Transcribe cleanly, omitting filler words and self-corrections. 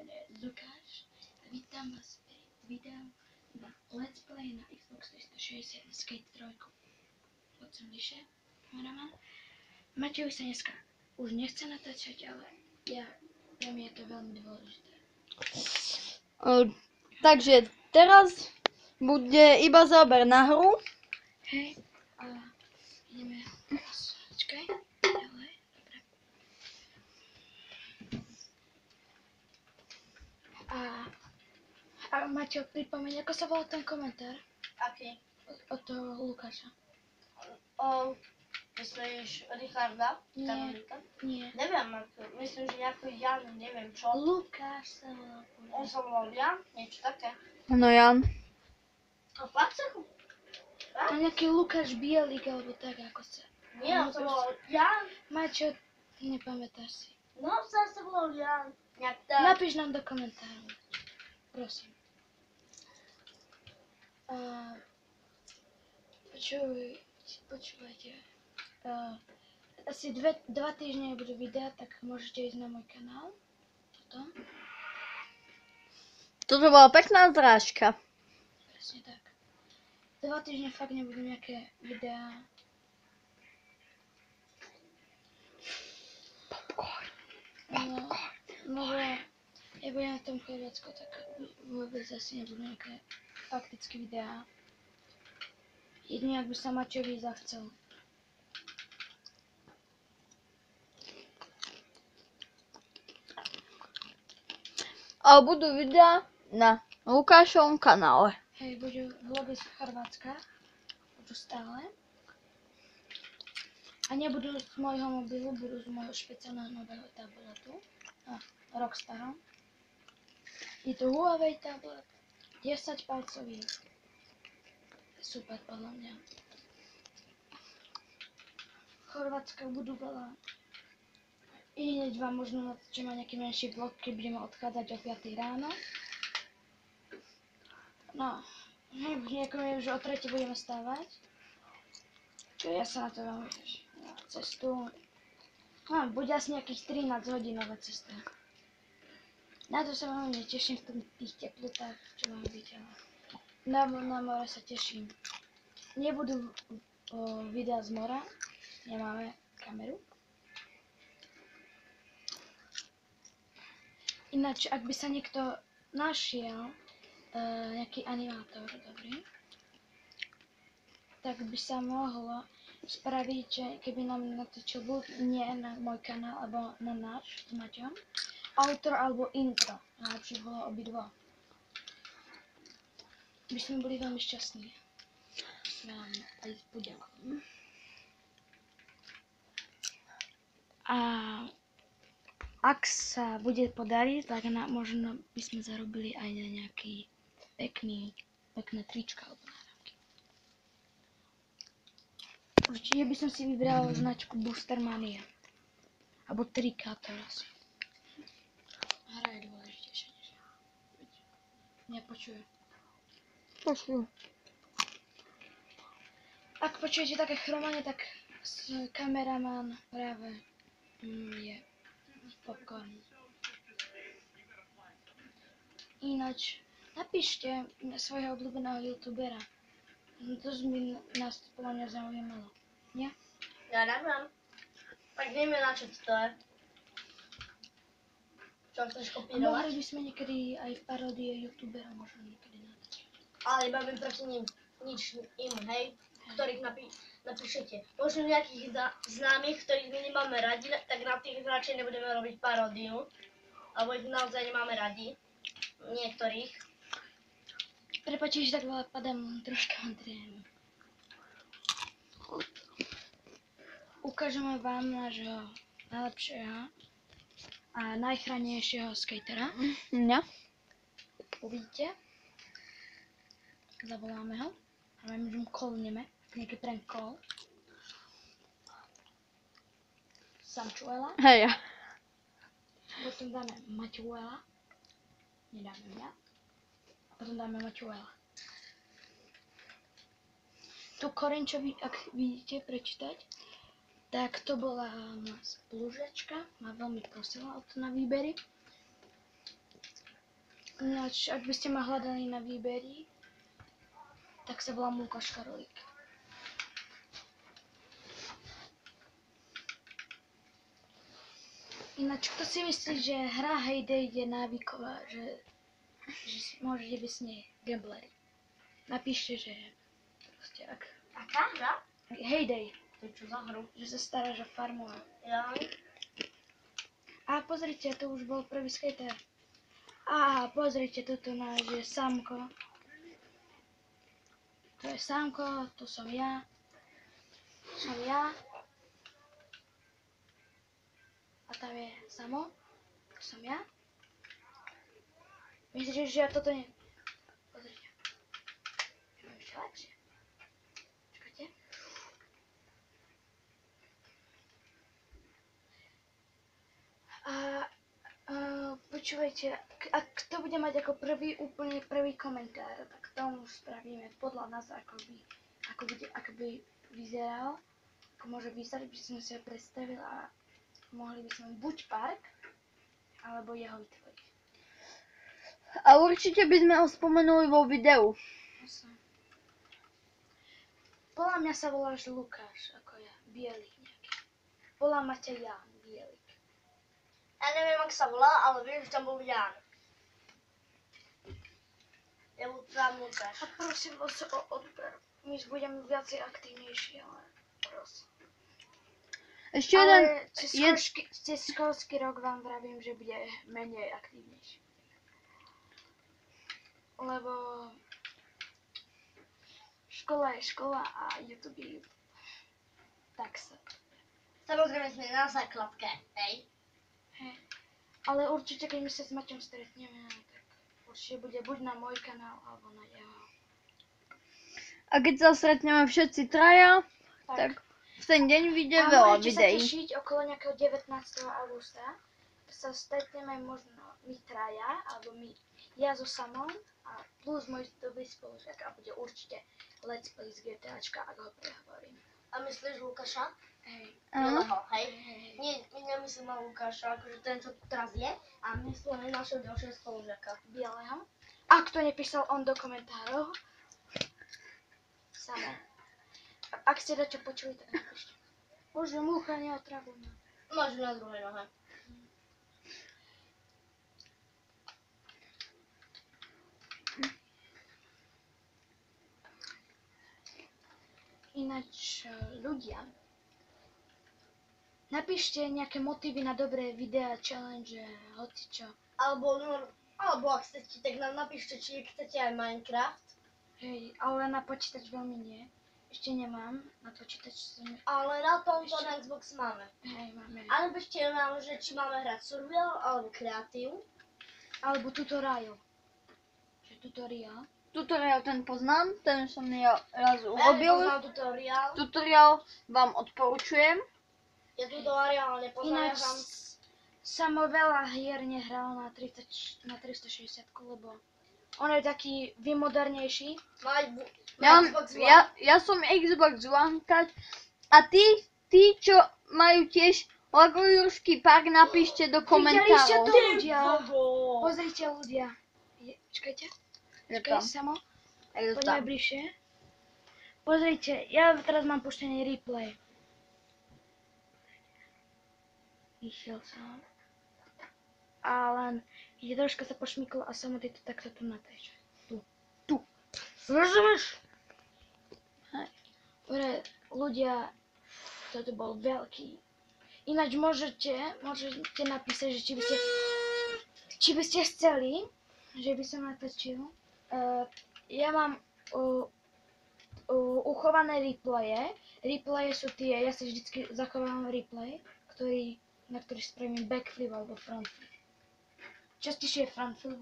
jmenuje Lukáš a vítám vás pri videu na Let's Play na Xbox 360 Skate 3. Poď sem bližšie, kameraman. Matěj sa dneska už nechce natáčať, ale pre mňa je to veľmi dôležité. Takže teraz bude iba záber na hru. Hej, a ideme teraz. Počkaj, ďalej, dobre. A Maťo, pripomeň, ako sa volal ten komentár? Aký? Od toho Lukáša. Myslíš Richarda? Nie. Neviem, myslím, že nejaký Jan, neviem čo. Lukáš sa volal. On sa volal Jan? Niečo také. No Jan. A fakt sa A nejaký Lukáš Bielik, alebo tak, ako sa... Nie, on sa volal Jan. Maťo, nepamätáš si. No, sa volal Jan. Nejak tak. Napíš nám do komentárov. Prosím. Počúvajte. Asi 2 týždne budú videa, tak môžete ísť na môj kanál. Potom. Toto bola pekná zrážka. Presne tak. 2 týždne fakt nebudú nejaké videá. Popcorn. No, ja budem na tom Chorvátsku, tak vôbec asi nebudú nejaké faktické videá. Jedine, ak by sa Maťovi zachcel. A budú videá na Lukášovom kanále. Hej, budú vlogy z Chorvátska. Budú stále. A nebudú z môjho mobilu, budú z môjho špeciálneho nového tabletu. Rockstarom. Je to Huawei tablet. 10 palcový. Super podľa mňa. Chorvátska budú veľa. I hneď vám možno natočím aj nejaký menší vlog, keď budeme odchádzať o 5 ráno. No, niekomu je už o 3 budeme stávať. Čo ja sa na to veľmi teším. Na cestu. No, bude asi nejakých 13 hodinové cesta. Na to sa veľmi teším v tých teplotách, čo mám byť. Na more sa teším. Nebudú videá z mora, nemáme kameru. Ináč, ak by sa niekto našiel, nejaký animátor dobrý, tak by sa mohlo spraviť, že keby nám natočil buď nie na môj kanál, alebo na náš s Maťom, outro alebo intro. Najlepšie bolo obidva. By sme boli veľmi šťastní. Vám aj poďakujem. A ak sa bude podariť, tak možno by sme zarobili aj na nejaký pekné trička alebo náramky. Určite by som si vybral značku Booster Mania. Alebo Trikátor asi. Hra je dôležitejšia než ja. Nepočuje. Počujem. Ak počujete také chromanie, tak kameraman práve je popcorn. Ináč, napíšte svojho obľúbeného youtubera. To by nás podľa mňa zaujímalo. Nie? Ja neviem. Tak neviem, na čo to je. Čo chceš kopírovať? Mohli by sme niekedy aj v paródie youtubera možno niekedy natáčať. Ale iba viem proti ním nič im, hej, ktorých napíšete. Možno nejakých známych, ktorých my nemáme radi, tak na tých radšej nebudeme robiť paródiu. Alebo ich naozaj nemáme radi. Niektorých. Prepáčte, že tak veľa padám, troška mám trému. Ukážeme vám nášho najlepšieho a najchránenejšieho skatera. Ja. Uvidíte. Zavoláme ho. A my mu kolneme. Nejaký prank call. Samčuela. Hej. Potom dáme Maťuela. Nedáme mňa. A potom dáme Maťuela. Tu koreň, čo vy, ak vidíte prečítať, tak to bola moja spolužiačka. Ma veľmi prosila o to na výbery. Ináč, ak by ste ma hľadali na výberi, tak sa volám Lukáš Karolík. Ináč, kto si myslí, že hra Heyday je návyková, že môžete byť s nej gambleri? Napíšte, že proste ak... Aká hra? Heyday, To je čo za hru? že sa staráš o farmu. Ja. A pozrite, to už bol prvý skater. A pozrite, toto náš je Samko. To je Samko, to som ja. A tam je Samo. To som ja. Myslíte, že ja toto nie... Pozrite. Ja mám ešte lepšie. Čakajte. Počúvajte, ak to bude mať ako úplne prvý komentár, tak tomu spravíme podľa nás, ako by vyzeral, ako môže vyzerať, by som si ho predstavil a mohli by sme buď park, alebo jeho vytvoriť. A určite by sme ho spomenuli vo videu. Podľa mňa sa voláš Lukáš, ako ja, Bielik nejaký. Podľa ma ťa Jan, Bielik. Ja neviem, jak sa volá, ale viem, že tam bol Jan. Ja bol tam Lukáš. A prosím vás o odber. My už budeme viacej aktívnejší, ale prosím. Ešte jeden... Ale cez školský rok vám vravím, že bude menej aktívnejší. Lebo škola je škola a YouTube je YouTube. Tak sa. Samozrejme sme na základke, hej. Hej. Ale určite, keď my sa s Maťom stretneme, tak určite bude buď na môj kanál, alebo na jeho. A keď sa stretneme všetci traja, tak v ten deň vyjde veľa videí. A môžete sa tešiť okolo nejakého 19. augusta. Sa stretneme možno my traja, alebo ja so Samom a plus môj dobrý spolužiak a bude určite Let's Play z GTAčka, ak ho prehovorím. A myslíš Lukáša? Hej. Bieleho, hej? Nie, my nemyslíme Lukáša, akože ten, čo tu teraz je, a myslíme našeho ďalšieho spolužiaka. Bieleho. Ak to nepísal on do komentárov, Samo. Ak ste dačo počuli, tak napíšte. Bože, múcha, neotravuj ma. Máš na druhej nohe. Ináč, ľudia, napíšte nejaké motívy na dobré videá, challenge, hocičo. Alebo ak chcete, tak nám napíšte, či chcete aj Minecraft. Hej, ale na počítač veľmi nie. Ešte nemám na počítač. Ale na tomto na Xbox máme. Hej, máme. A napíšte nám, že či máme hrať survival alebo kreatív. Alebo tutorial. Že tutorial. Tutoriál ten poznám, ten som ja raz Ja urobil. nepoznám tutoriál. Tutoriál vám odporučujem. Ja tutoriál nepoznám, Ináč ja som... Samo veľa hier nehral na 360, lebo on je taký vymodernejší. Ja som Xbox One a tí, čo majú tiež Lagojurský park, napíšte do Videliście to komentárov. ľudia? Pozrite ľudia. Čakajte. Je Čakaj, tam. Samo. Je Poďme tam. bližšie. Pozrite, ja teraz mám puštený replay. Išiel som. A len, ide troška sa pošmyklo a Samo ty to takto tu natáč. Tu. Rozumieš? Dobre, ľudia, toto bol veľký. Ináč môžete napísať, že či by ste chceli, že by som natočil. Ja mám uchované replaye. Replaye sú tie, ja si vždycky zachovávam replay, na ktorý spravím backflip alebo frontflip. Častejšie je frontflip,